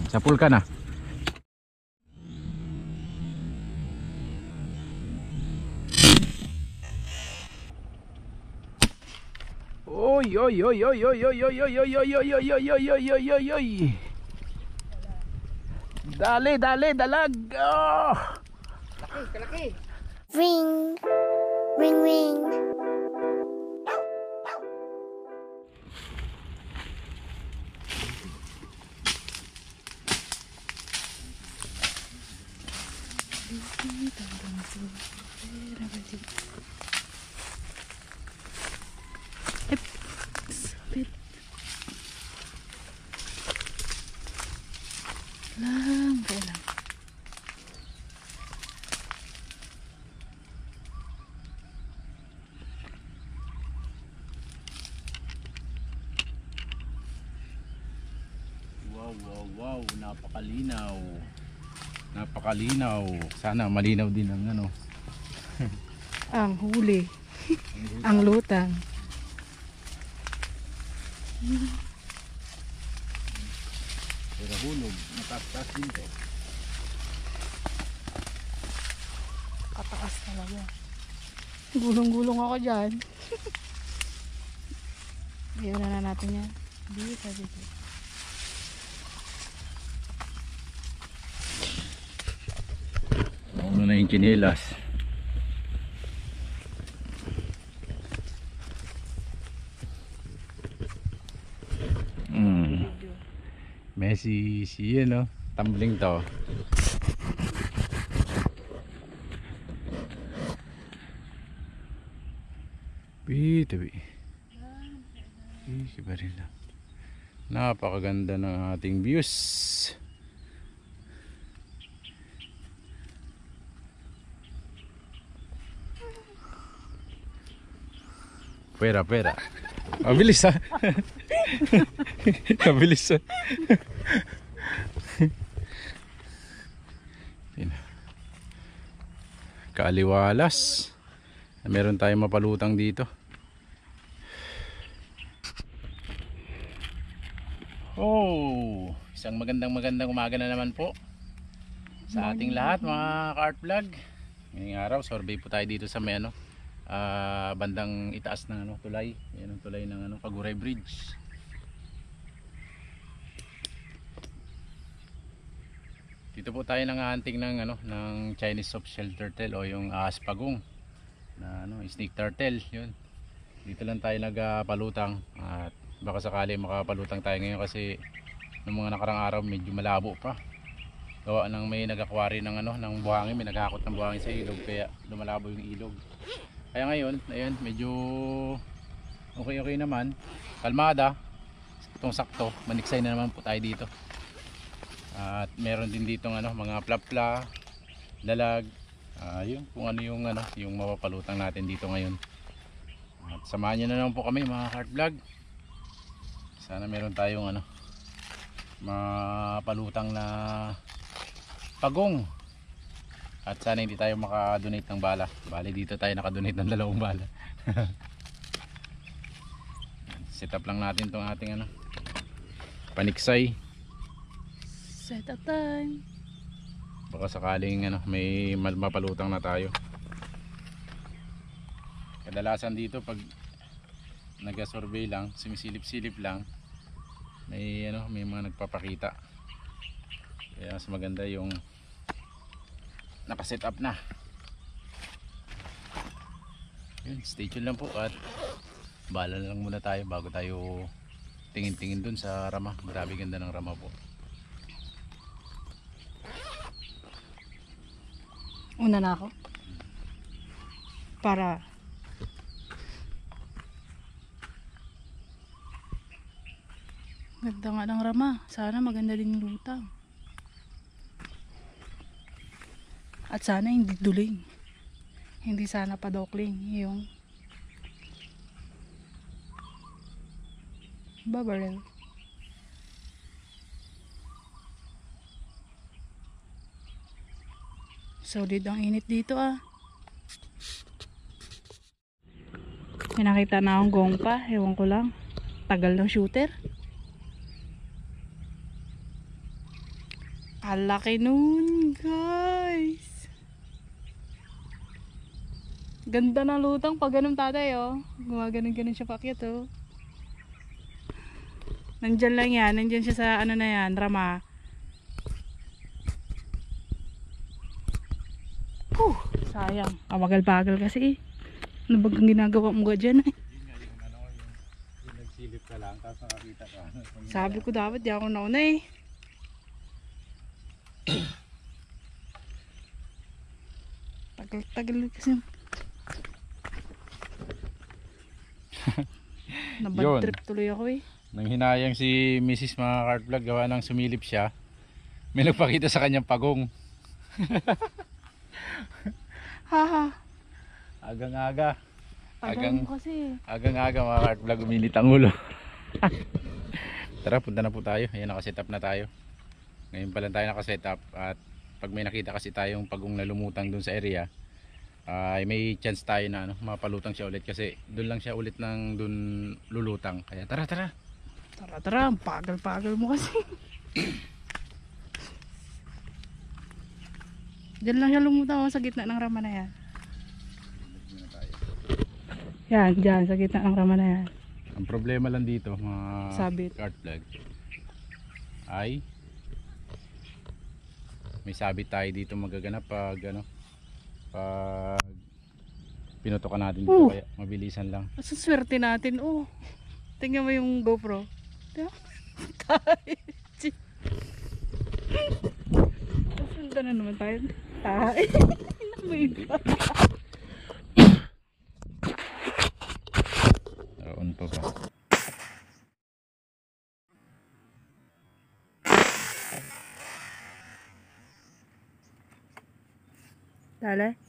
Sa pool ka na. Oy oy oy oy oy oy oy oy oy oy oy oy oy oy oy oy oy. Dale dale dalag. Oh! Laki, kalaki. Ring, ring, ring. Kailang. Wow wow wow, napakalinaw. Napakalinaw. Sana malinaw din ang ano. Ang huli. Ang lutang. Pero hulog, mataas din to. Katakas talaga. Gulong-gulong ako dyan. Iyon na natin yan. Dito, dito. Ano na yung tsinelas. Messi si no, tumbling to. Bitabi. Iba rin lang. Napakaganda ng ating views. Pera, pera. Mabilis ha. Mabilis ha. Kaaliwalas. Meron tayong mapalutang dito. Oh, isang magandang umaga na naman po sa ating lahat mga ka-art vlog. Ngayong araw, survey po tayo dito sa may ano, bandang itaas ng ano, tulay. Yan ang tulay ng ano, Paguray Bridge. Dito po tayo nanghahunting ng ano, ng Chinese soft-shell turtle o yung ahas pagong na ano, snake turtle, yun. Dito lang tayo nagpalutang at baka sakali makapalutang tayo ngayon kasi ng mga nakarang araw medyo malabo pa. Gawa ng may nag-aquary ng ano, ng buhangin, may naghakot ng buhangin sa ilog kaya lumalabo yung ilog. Kaya ngayon, ayun, medyo okay naman. Kalmada. Itong sakto, maniksay na naman po tayo dito. At meron din dito ng ano, mga plapla, dalag, yun, kung ano yung ano, yung mapapalutang natin dito ngayon. At samahan nyo na lang po kami mga ka-art vlog. Sana meron tayong ano, mapalutang na pagong. At sana hindi tayo makadonate ng bala. Bali dito tayo nakadonate ng 2 bala. Set up lang natin tong ating ano, paniksay. Set up time. Baka sakaling ano, may mapalutang na tayo. Kadalasan dito pag nag-survey lang, sumisilip-silip lang, may ano, may mga nagpapakita. Kaya mas maganda yung naka-set up na. Yun, stay tuned lang po at bahala na lang muna tayo bago tayo tingin-tingin dun sa rama. Grabe ganda ng rama po. Una na ako. Para ganda nga ng rama. Sana maganda din yung lutang. At sana hindi duling. Hindi sana padokling. Yung babarel. Solid ang init dito ah. May nakita na akong gongpa. Ewan ko lang. Tagal ng shooter. Kalaki nun, guys. Ganda ng lutang pag ganun tatay, oh. Gumaganon-ganon siya paakyat, oh. Nandyan lang yan. Nandyan siya sa ano na yan, rama. Sayang. Kawagal-bagal kasi, eh. Ano bagang ginagawa mo dyan, eh? Yun nga yung ano, yung nagsilip ka lang, tapos nakakita ka. Sabi ko dapat di ako nauna, eh. Tagal-tagal kasi. Nabad Yun. trip tuloy ako, eh. Nang hinayang si Mrs. mga cart vlog, gawa ng sumilip siya, may nagpakita sa kanyang pagong. Haha. Agang-aga. Tagal mo kasi. Agang-aga mga cart vlog, uminit ang ulo. Tara, punta na po tayo. Ayan, nakaset up na tayo. Ngayon pa lang tayo nakaset up. At pag may nakita kasi tayong pagong na lumutang dun sa area, ay may chance tayo na ano, mapalutang siya ulit. Kasi dun lang siya ulit ng dun lulutang. Kaya tara, tara. Tara, ang pagal-pagal mo kasi. Diyan lang siya lumutang, oh, sa gitna ng rama na yan. Yan, dyan, sa gitna ng rama na yan. Ang problema lang dito mga Sabit. cart vlog ay may sabit tayo dito magaganap pag ano, pag pinutokan natin dito, kaya mabilisan lang. Sa swerte natin, oh. Tingnan mo yung GoPro. Diba? Sundan na naman tayo. Tayo. May iba. On pa ba? Dale.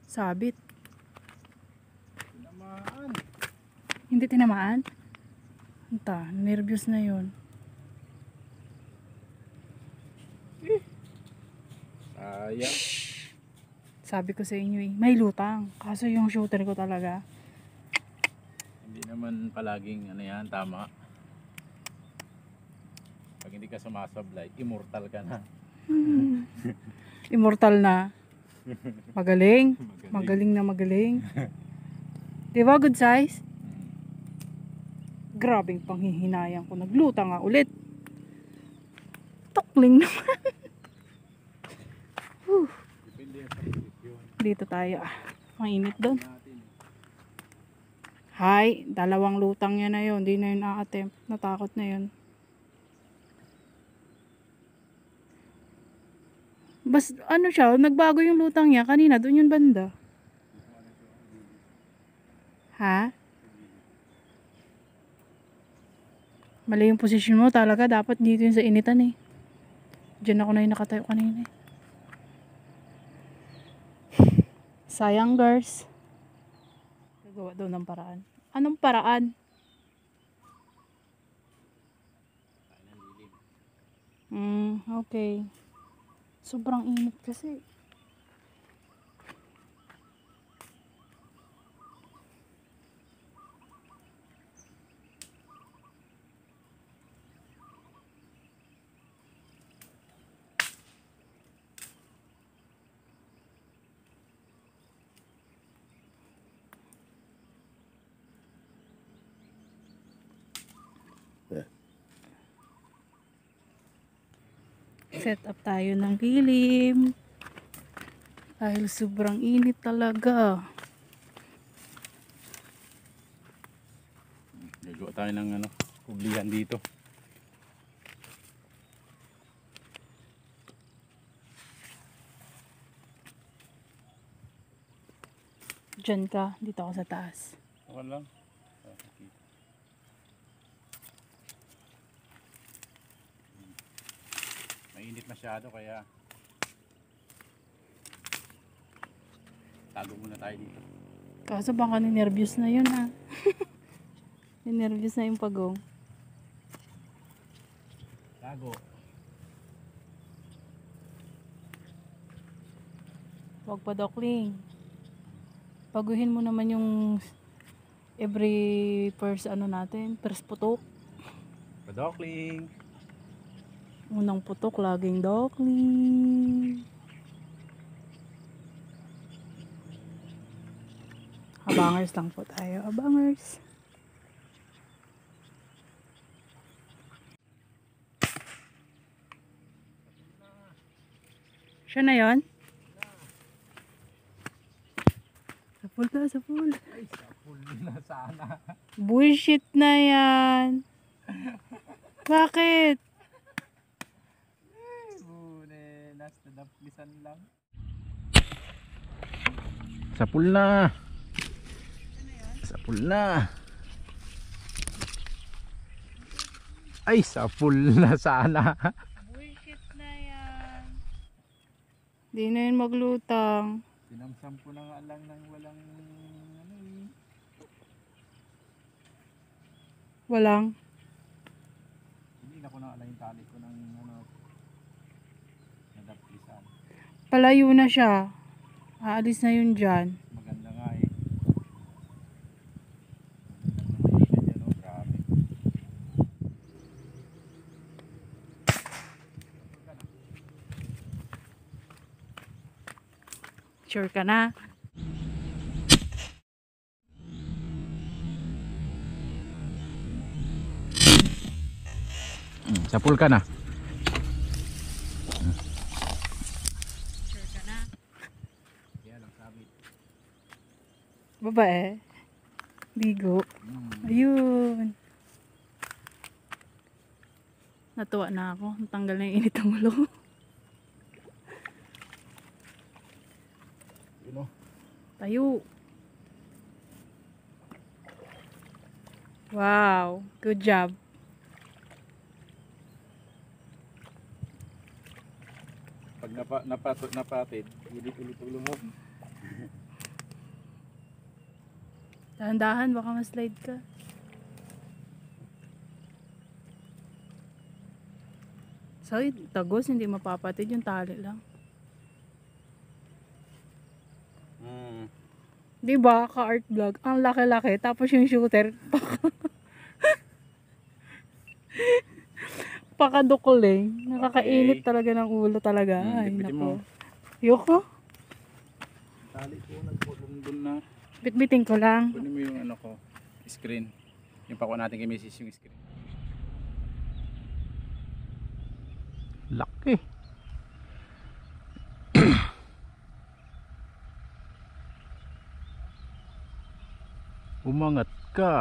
Sabit. Tinamaan. Hindi tinamaan? Anta, nervyos na yun. Sayang. Sabi ko sa inyo, eh, may lutang. Kaso yung shooter ko talaga. Hindi naman palaging ano yan, tama. Pag hindi ka sumasablay, immortal ka na. Immortal na. Magaling. Magaling na magaling. Diba, good size? Grabing panghihinayang ko. Naglutang nga ulit. Tukling naman. Depende sa posisyon Dito tayo. Mainit doon. natin. Hay, dalawang lutang yan na yun. Hindi na yun a-attempt. Natakot na yun. Bas, ano siya, nagbago yung lutang niya. Kanina, doon yung banda. Ha? Mali yung posisyon mo talaga. Dapat dito yun sa initan, eh. Diyan ako na yung nakatayo kanina, eh. Sayang, girls. Gagawa daw ng paraan. Anong paraan? Okay. Sobrang init kasi. Set up tayo ng lilim. Dahil sobrang init talaga. Gagawa tayo ng ano, kublihan dito. Diyan ka, dito ako sa taas. Okay lang. Mainit masyado kaya tago muna tayo dito. Kaso baka ninervyos na yun, ha. Ninervyos na yung pagong. Tago. Huwag pa dokling. Paguhin mo naman yung every first ano natin, first putok. Padokling. Unang putok, laging dokli. Abangers lang po tayo. Abangers. Siya na yun? Sa pool na, sa pool. Ay, sa pool na sana. Bullshit na yan. Bakit? Bunenas, nadaplisan lang. Sa pool na. Sa pool na. Ay, sa pool na sana. Bullshit na yan. Di na yun maglutang. Sinamsam ko na nga lang ng walang ano eh. Walang. Hindi na ko na alam yung tali ko ng ano. Nadaplisan. Palayo na siya. Aalis na yun dyan. Maganda nga eh. Maganda yan, oh, grabe. Sure ka na? Sa pool ka na. Sure ka na? Kaya lang sabi. Babae. Ligo. Ayun. Natuwa na ako. Natanggal na yung init ng ulo. You know. Tayo. Wow. Good job. Pag napatid, ulit-ulit ulo mo. Dahan-dahan, baka ma-slide ka. Sorry, tagos, hindi mapapatid yung tali lang. Di ba, ka-art vlog, ang laki-laki, tapos yung shooter, pakadukuling. Nakakainit talaga ng ulo talaga. Ay, Bitbitin nako. mo. Yoko, Tali ko, nagpulundun na. bitbitin ko lang. Kunin mo yung ano ko, screen. Yung pakuha natin kay Mrs. yung screen. Laki. Umangat ka.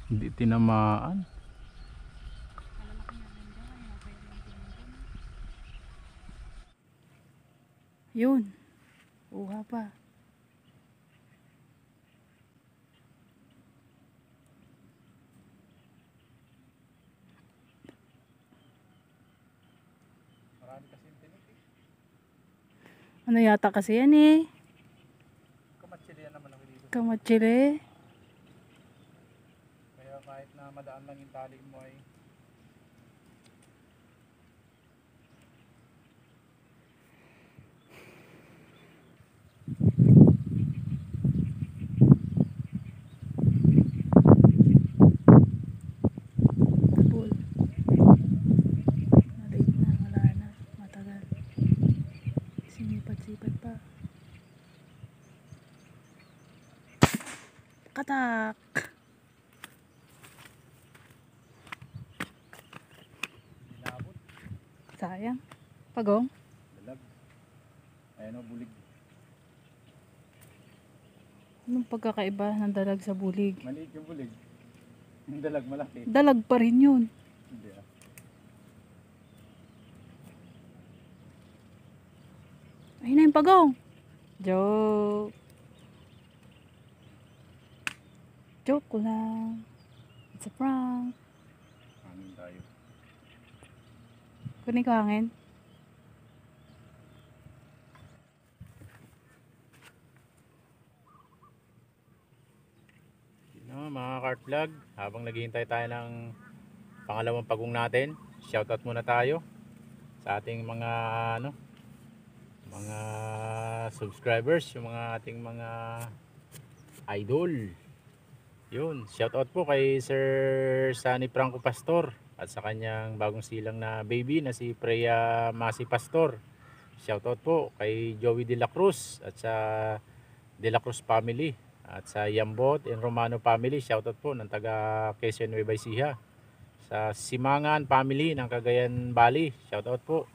Hindi tinamaan. Yun. Uha pa. Marami kasi yung tinik eh. Ano yata kasi yan eh. Kamatsili naman ako dito. Kamatsili. Kaya kahit na madaan lang yung tali mo ay Pool. Malate na, wala na. Matagal. Sinipat-sipat pa. Katak! nilabot. Sayang. Pagong. Dalag. Ayan o, bulig. Anong pagkakaiba ng dalag sa bulig? Maliit yung bulig. Yung dalag malaki. Dalag pa rin yun. Hindi ah. Ayun na yung pagong. Joke. Joke ko lang. It's a prank. Hangin tayo. Kunin ko hangin. Mga kart vlog, habang naghihintay tayo ng pangalawang pagong natin. Shoutout muna tayo sa ating mga mga subscribers, yung mga ating mga idol. Yun, shoutout po kay Sir Sunny Franco Pastor at sa kanyang bagong silang na baby na si Freya Masi Pastor. Shoutout po kay Joey De La Cruz at sa De La Cruz family at sa Yambot and Romano family. Shoutout po ng taga Quezon Nueva Ecija. Sa Simangan family ng Cagayan Valley. Shoutout po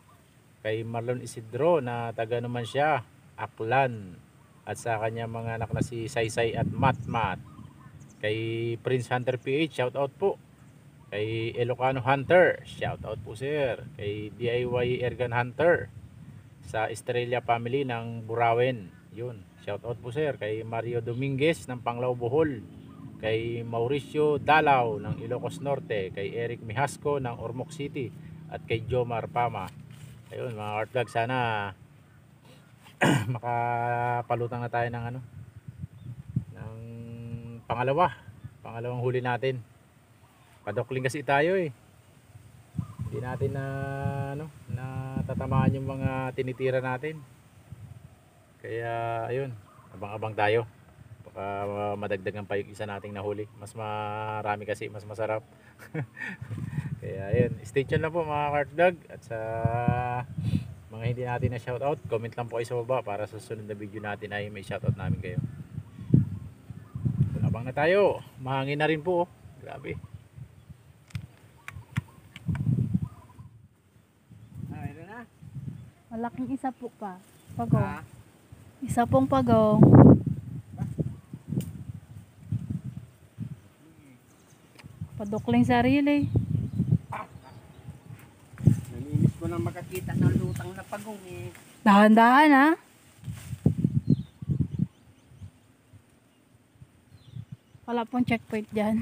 kay Marlon Isidro na taga naman siya, Aklan. At sa kanya mga anak na si Saysay at Matmat. Kay Prince Hunter PH, shoutout po. Kay Ilocano Hunter, shoutout po sir. Kay DIY Ergan Hunter sa Estrella family ng Burawen. Yun, shoutout po sir. Kay Mario Dominguez ng Panglao Bohol. Kay Mauricio Dalaw ng Ilocos Norte. Kay Eric Mihasco ng Ormoc City. At kay Jomar Pama. Ayun mga art vlog, sana makapalutang na tayo ng pangalawang huli natin. Padokling kasi tayo eh. Hindi natin natatamaan yung mga tinitira natin. Kaya ayun, abang-abang tayo. Baka madagdagan pa yung isa nating nahuli. Mas marami kasi, mas masarap. Kaya ayun, stay tuned lang po mga art vlog. At sa mga hindi natin na shoutout, comment lang po kayo sa baba para sa susunod na video natin ay may shoutout namin kayo. Abang na tayo. Mahangin na rin po. Grabe. Mayroon na. Malaking isa po pa. Pagong. Ah. Isa pong pagong. Padukling sarili. Naminis ko nang makakita ng lutang na pagong eh. Dahan-dahan ha. Wala pong checkpoint dyan.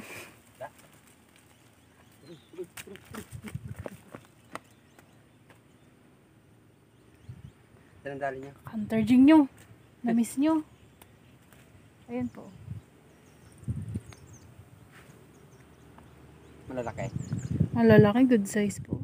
Saan ang dali niya? Hunter Jing nyo. Na-miss nyo. Ayan po. Malalaki. Malalaki, good size po.